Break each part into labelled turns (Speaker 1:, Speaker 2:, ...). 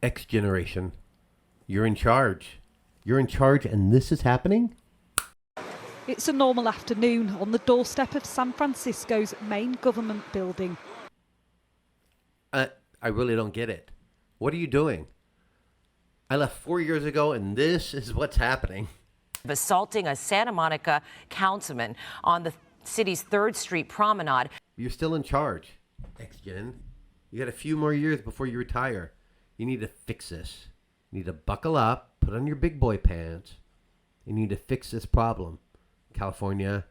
Speaker 1: X generation. You're in charge. You're in charge, and this is happening?
Speaker 2: It's a normal afternoon on the doorstep of San Francisco's main government building.
Speaker 1: I really don't get it. What are you doing? I left 4 years ago, and this is what's happening.
Speaker 3: Assaulting a Santa Monica councilman on the city's 3rd Street promenade.
Speaker 1: You're still in charge, X-Gen. You got a few more years before you retire. You need to fix this. You need to buckle up, put on your big boy pants. You need to fix this problem. California,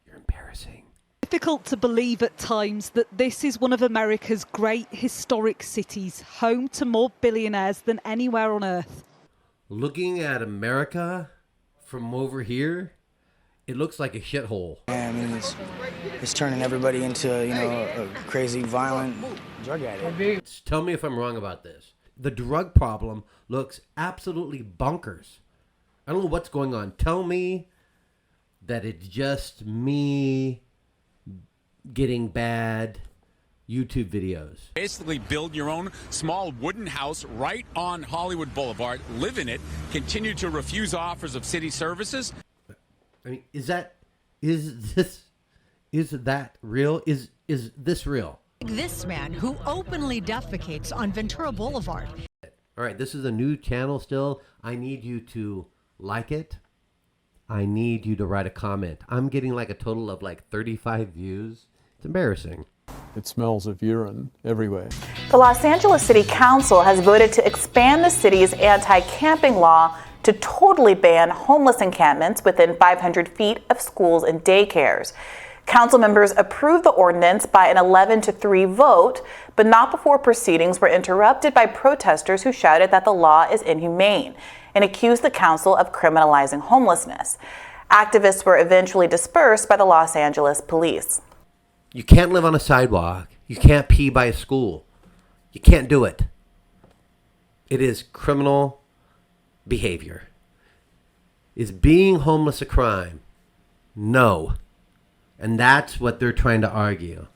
Speaker 1: you're embarrassing.
Speaker 2: Difficult to believe at times that this is one of America's great historic cities, home to more billionaires than anywhere on earth.
Speaker 1: Looking at America from over here, it looks like a shithole.
Speaker 4: I mean, it's turning everybody into, a crazy, violent drug addict.
Speaker 1: Tell me if I'm wrong about this. The drug problem looks absolutely bonkers. I don't know what's going on. Tell me that it's just me getting bad YouTube videos.
Speaker 5: Basically build your own small wooden house right on Hollywood Boulevard, live in it, continue to refuse offers of city services.
Speaker 1: I mean, is that real? Is this real?
Speaker 6: This man who openly defecates on Ventura Boulevard.
Speaker 1: All right, this is a new channel still. I need you to like it. I need you to write a comment. I'm getting like a total of like 35 views. It's embarrassing.
Speaker 7: It smells of urine everywhere.
Speaker 8: The Los Angeles City Council has voted to expand the city's anti-camping law to totally ban homeless encampments within 500 feet of schools and daycares. Council members approved the ordinance by an 11-3 vote, but not before proceedings were interrupted by protesters who shouted that the law is inhumane and accused the council of criminalizing homelessness. Activists were eventually dispersed by the Los Angeles police.
Speaker 1: You can't live on a sidewalk. You can't pee by a school. You can't do it. It is criminal behavior. Is being homeless a crime? No. And that's what they're trying to argue.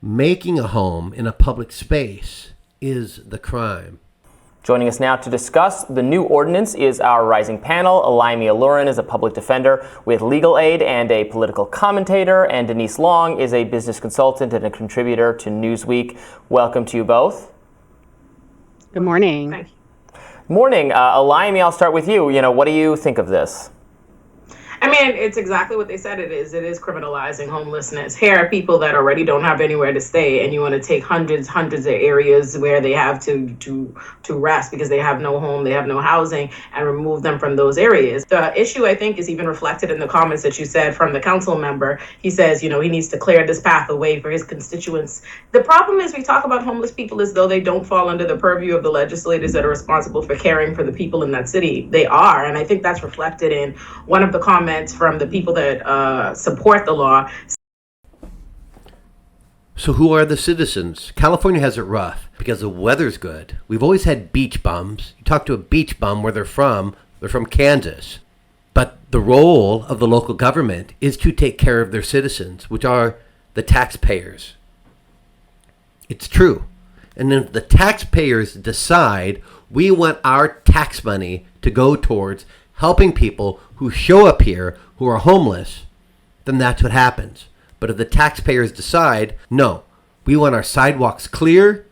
Speaker 1: Making a home in a public space is the crime.
Speaker 9: Joining us now to discuss the new ordinance is our rising panel. Alaimi Alurin is a public defender with legal aid and a political commentator, and Denise Long is a business consultant and a contributor to Newsweek. Welcome to you both.
Speaker 10: Good morning. Thank you.
Speaker 9: Morning. Alaimi, I'll start with you. What do you think of this?
Speaker 10: I mean, it's exactly what they said it is. It is criminalizing homelessness. Here are people that already don't have anywhere to stay, and you want to take hundreds of areas where they have to rest because they have no home, they have no housing, and remove them from those areas. The issue, I think, is even reflected in the comments that you said from the council member. He says, he needs to clear this path away for his constituents. The problem is we talk about homeless people as though they don't fall under the purview of the legislators that are responsible for caring for the people in that city. They are, and I think that's reflected in one of the comments from the people that support the law.
Speaker 1: So who are the citizens? California has it rough because the weather's good. We've always had beach bums. You talk to a beach bum where they're from Kansas. But the role of the local government is to take care of their citizens, which are the taxpayers. It's true. And then if the taxpayers decide we want our tax money to go towards helping people who show up here who are homeless, then that's what happens. But if the taxpayers decide, no, we want our sidewalks clear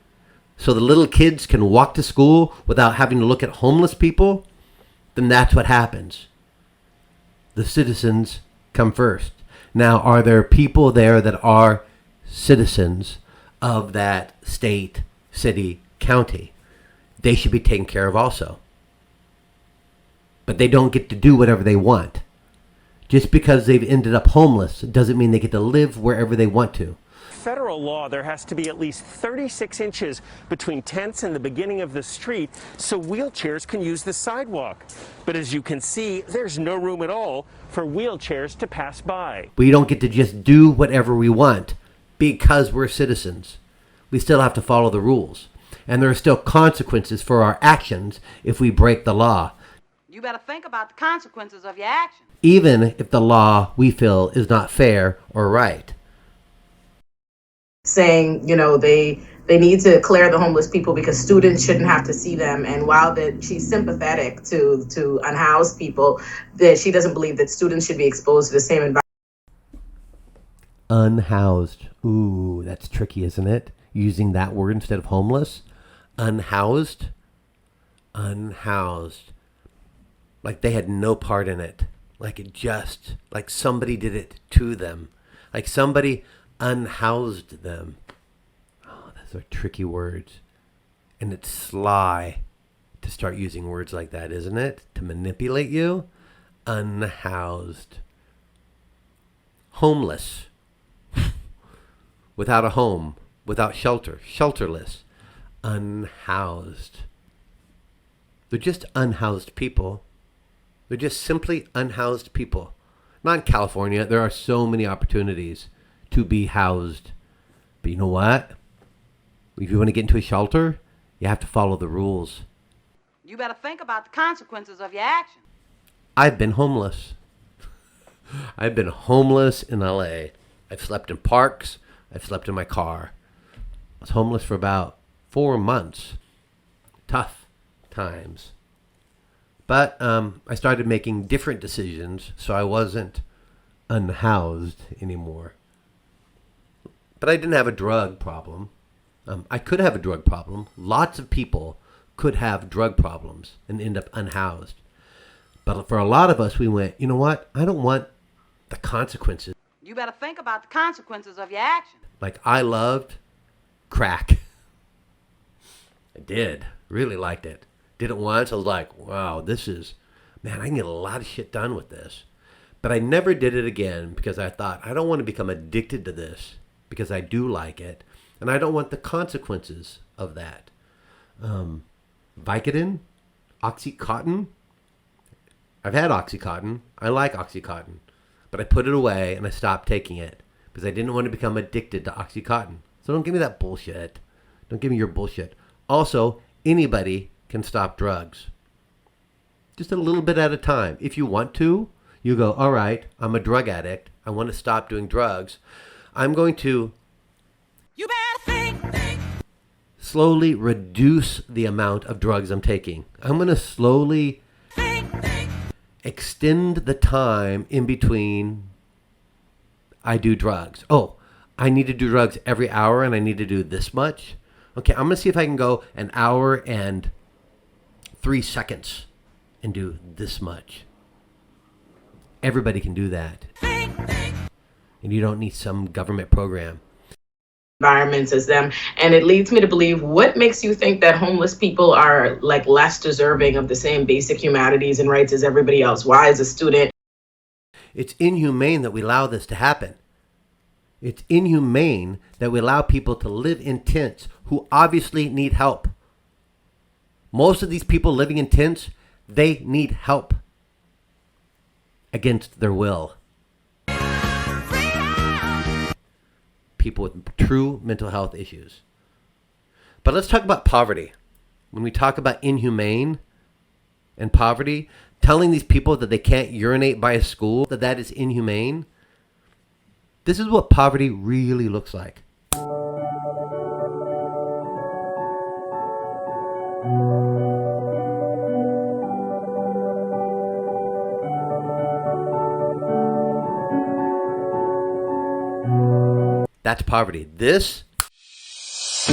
Speaker 1: so the little kids can walk to school without having to look at homeless people, then that's what happens. The citizens come first. Now, are there people there that are citizens of that state, city, county? They should be taken care of also. But they don't get to do whatever they want. Just because they've ended up homeless doesn't mean they get to live wherever they want to.
Speaker 11: Federal law, there has to be at least 36 inches between tents and the beginning of the street so wheelchairs can use the sidewalk. But as you can see, there's no room at all for wheelchairs to pass by.
Speaker 1: We don't get to just do whatever we want because we're citizens. We still have to follow the rules. And there are still consequences for our actions if we break the law.
Speaker 12: You better think about the consequences of your actions.
Speaker 1: Even if the law we feel is not fair or right.
Speaker 10: Saying, they They need to clear the homeless people because students shouldn't have to see them. And while that she's sympathetic to unhoused people, that she doesn't believe that students should be exposed to the same environment.
Speaker 1: Unhoused. Ooh, that's tricky, isn't it? Using that word instead of homeless. Unhoused. Unhoused. Like they had no part in it. Like somebody did it to them. Like somebody unhoused them. Oh, those are tricky words. And it's sly to start using words like that, isn't it? To manipulate you. Unhoused. Homeless. Without a home. Without shelter. Shelterless. Unhoused. They're just unhoused people. They're just simply unhoused people. Not in California. There are so many opportunities to be housed. But you know what? If you want to get into a shelter, you have to follow the rules.
Speaker 12: You better think about the consequences of your actions.
Speaker 1: I've been homeless. I've been homeless in LA. I've slept in parks. I've slept in my car. I was homeless for about 4 months. Tough times. But I started making different decisions, so I wasn't unhoused anymore. But I didn't have a drug problem. I could have a drug problem. Lots of people could have drug problems and end up unhoused. But for a lot of us, we went, you know what? I don't want the consequences.
Speaker 12: You better think about the consequences of your actions.
Speaker 1: Like I loved crack. I did. Really liked it. Did it once. I was like, wow, man, I can get a lot of shit done with this. But I never did it again because I thought, I don't want to become addicted to this because I do like it. And I don't want the consequences of that. Vicodin, Oxycontin. I've had Oxycontin. I like Oxycontin. But I put it away and I stopped taking it because I didn't want to become addicted to Oxycontin. So don't give me that bullshit. Don't give me your bullshit. Also, anybody can stop drugs. Just a little bit at a time. If you want to, you go, all right, I'm a drug addict. I want to stop doing drugs. I'm going to slowly reduce the amount of drugs I'm taking. I'm going to slowly extend the time in between I do drugs. Oh, I need to do drugs every hour and I need to do this much. Okay, I'm going to see if I can go an hour and 3 seconds and do this much. Everybody can do that. And you don't need some government program.
Speaker 10: Environments as them. And it leads me to believe, what makes you think that homeless people are like less deserving of the same basic humanities and rights as everybody else? Why, as a student?
Speaker 1: It's inhumane that we allow this to happen. It's inhumane that we allow people to live in tents who obviously need help. Most of these people living in tents, they need help against their will. People with true mental health issues. But let's talk about poverty. When we talk about inhumane and poverty, telling these people that they can't urinate by a school, that is inhumane, this is what poverty really looks like. That's poverty. This he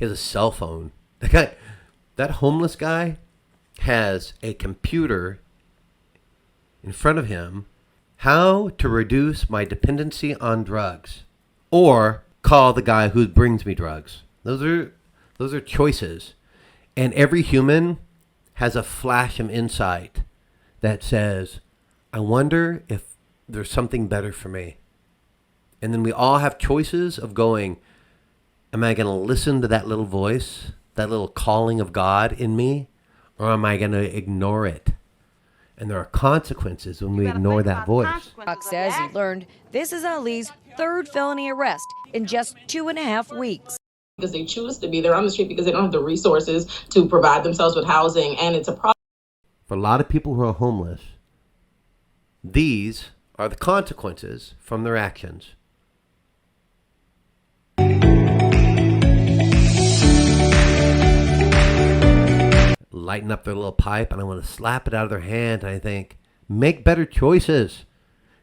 Speaker 1: has a cell phone. That homeless guy has a computer in front of him. How to reduce my dependency on drugs, or call the guy who brings me drugs. Those are choices. And every human has a flash of insight that says, I wonder if there's something better for me. And then we all have choices of going, am I going to listen to that little voice, that little calling of God in me, or am I going to ignore it? And there are consequences when we ignore that voice.
Speaker 13: Fox says he learned this is Ali's third felony arrest in just 2.5 weeks.
Speaker 10: because they choose to be. They're on the street because they don't have the resources to provide themselves with housing, and it's a problem.
Speaker 1: For a lot of people who are homeless, these are the consequences from their actions. Lighten up their little pipe, and I want to slap it out of their hand, and I think, make better choices.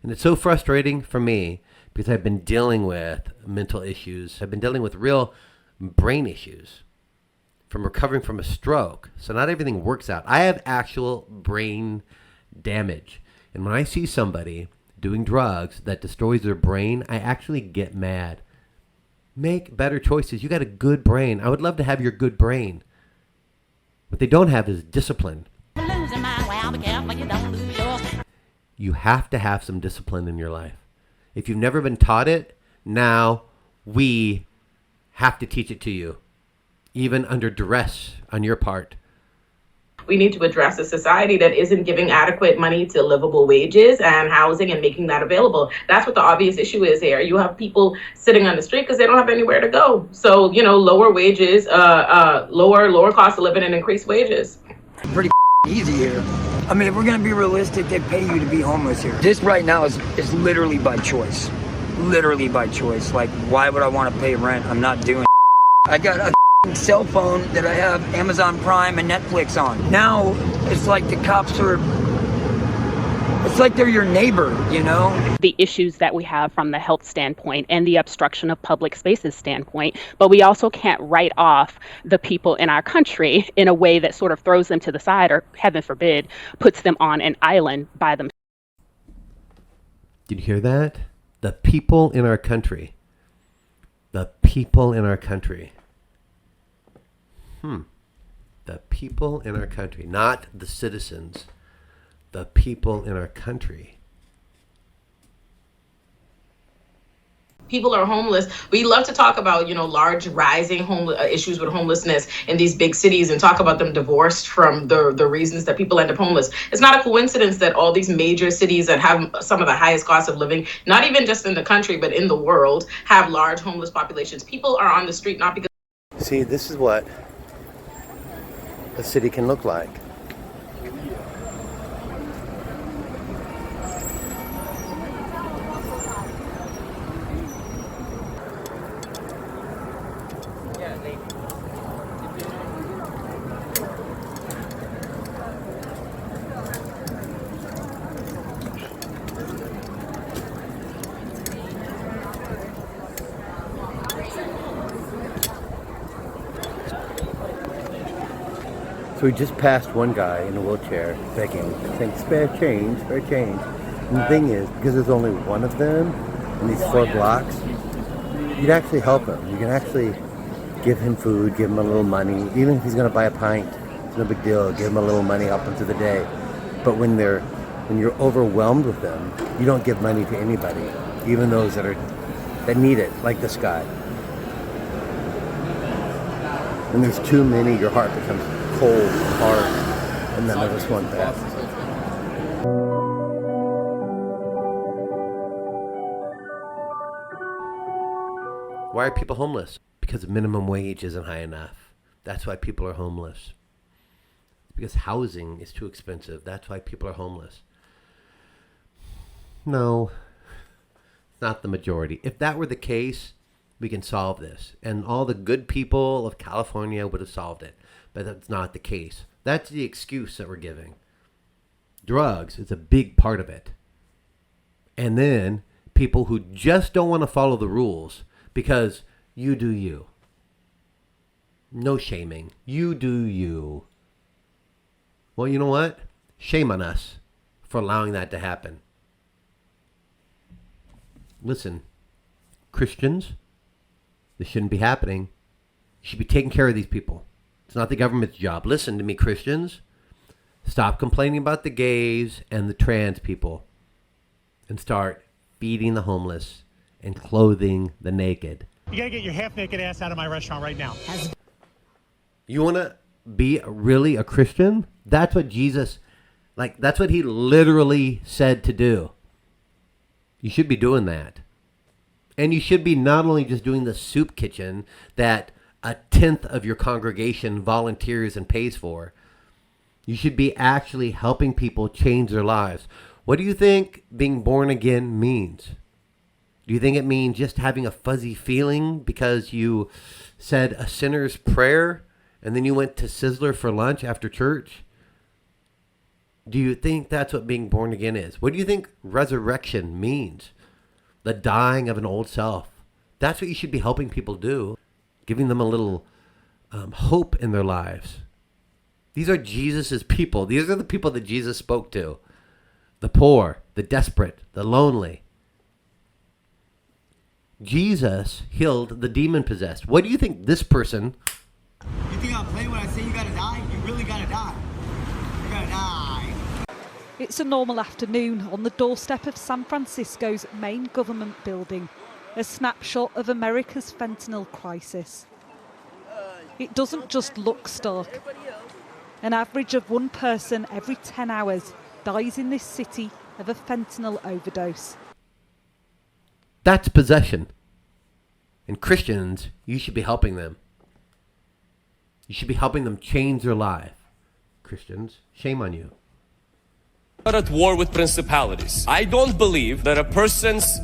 Speaker 1: And it's so frustrating for me because I've been dealing with mental issues. I've been dealing with real brain issues from recovering from a stroke. So not everything works out. I have actual brain damage. And when I see somebody doing drugs that destroys their brain, I actually get mad. Make better choices. You got a good brain. I would love to have your good brain. What they don't have is discipline. You have to have some discipline in your life. If you've never been taught it, now we have to teach it to you, even under duress on your part.
Speaker 10: We need to address a society that isn't giving adequate money to livable wages and housing and making that available. That's what the obvious issue is here. You have people sitting on the street because they don't have anywhere to go. So, lower wages, lower cost of living and increased wages.
Speaker 13: Pretty easy here. I mean, if we're going to be realistic, they pay you to be homeless here. This right now is literally by choice. Literally by choice. Like, why would I want to pay rent? I'm not doing it. I got a cell phone that I have Amazon Prime and Netflix on. Now, it's like the cops are... It's like they're your neighbor,
Speaker 14: The issues that we have from the health standpoint and the obstruction of public spaces standpoint, but we also can't write off the people in our country in a way that sort of throws them to the side or, heaven forbid, puts them on an island by themselves.
Speaker 1: Did you hear that? The people in our country. The people in our country. The people in our country, not the citizens. The people in our country.
Speaker 10: People are homeless. We love to talk about, large rising issues with homelessness in these big cities and talk about them divorced from the reasons that people end up homeless. It's not a coincidence that all these major cities that have some of the highest cost of living, not even just in the country, but in the world, have large homeless populations. People are on the street not because...
Speaker 1: See, this is what a city can look like. So we just passed one guy in a wheelchair begging, saying, spare change. And the thing is, because there's only one of them in these 4 blocks, you'd actually help him. You can actually give him food, give him a little money. Even if he's going to buy a pint, it's no big deal. Give him a little money, help him through the day. But when you're overwhelmed with them, you don't give money to anybody, even those that need it, like this guy. When there's too many, your heart becomes cold, hard, and none of us want that. Why are people homeless? Because minimum wage isn't high enough. That's why people are homeless. Because housing is too expensive. That's why people are homeless. No, not the majority. If that were the case, we can solve this. And all the good people of California would have solved it. But that's not the case. That's the excuse that we're giving. Drugs is a big part of it. And then people who just don't want to follow the rules because you do you. No shaming. You do you. Well, you know what? Shame on us for allowing that to happen. Listen, Christians, this shouldn't be happening. You should be taking care of these people. It's not the government's job. Listen to me, Christians. Stop complaining about the gays and the trans people and start feeding the homeless and clothing the naked.
Speaker 15: You gotta get your half-naked ass out of my restaurant right now.
Speaker 1: You want to be really a Christian? That's what Jesus, that's what he literally said to do. You should be doing that. And you should be not only just doing the soup kitchen that a tenth of your congregation volunteers and pays for. You should be actually helping people change their lives. What do you think being born again means? Do you think it means just having a fuzzy feeling because you said a sinner's prayer and then you went to Sizzler for lunch after church? Do you think that's what being born again is? What do you think resurrection means? The dying of an old self. That's what you should be helping people do. Giving them a little hope in their lives. These are Jesus's people. These are the people that Jesus spoke to. The poor, the desperate, the lonely. Jesus healed the demon-possessed. What do you think this person...
Speaker 16: You think I'll play when I say you gotta die? You really gotta die. You gotta die.
Speaker 2: It's a normal afternoon on the doorstep of San Francisco's main government building. A snapshot of America's fentanyl crisis. It doesn't just look stark. An average of one person every 10 hours dies in this city of a fentanyl overdose.
Speaker 1: That's possession. And Christians, you should be helping them. You should be helping them change their life. Christians, shame on you.
Speaker 17: Not at war with principalities. I don't believe that a person's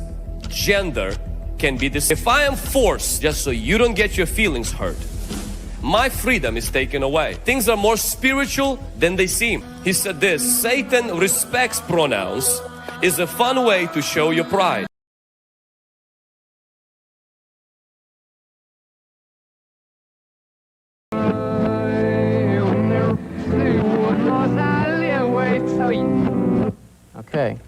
Speaker 17: gender can be this. If I am forced just so you don't get your feelings hurt, my freedom is taken away. Things are more spiritual than they seem. He said this, Satan respects pronouns is a fun way to show your pride.
Speaker 18: Okay.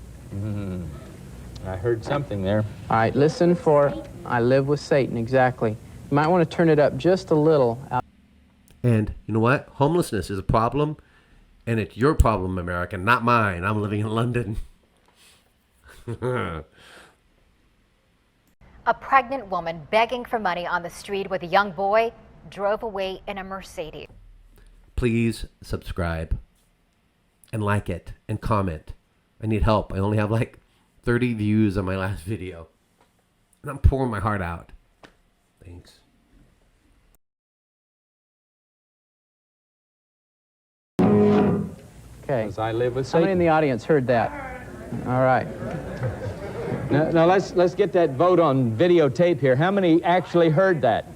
Speaker 19: I heard something there.
Speaker 18: All right, listen for I live with Satan, exactly. You might want to turn it up just a little.
Speaker 1: And you know what? Homelessness is a problem, and it's your problem, America, not mine. I'm living in London.
Speaker 20: A pregnant woman begging for money on the street with a young boy drove away in a Mercedes.
Speaker 1: Please subscribe and like it and comment. I need help. I only have like 30 views on my last video. And I'm pouring my heart out. Thanks.
Speaker 18: Okay.
Speaker 19: As I live with
Speaker 18: How many in
Speaker 19: Satan.
Speaker 18: the audience heard that? All right.
Speaker 19: Now let's get that vote on videotape here. How many actually heard that?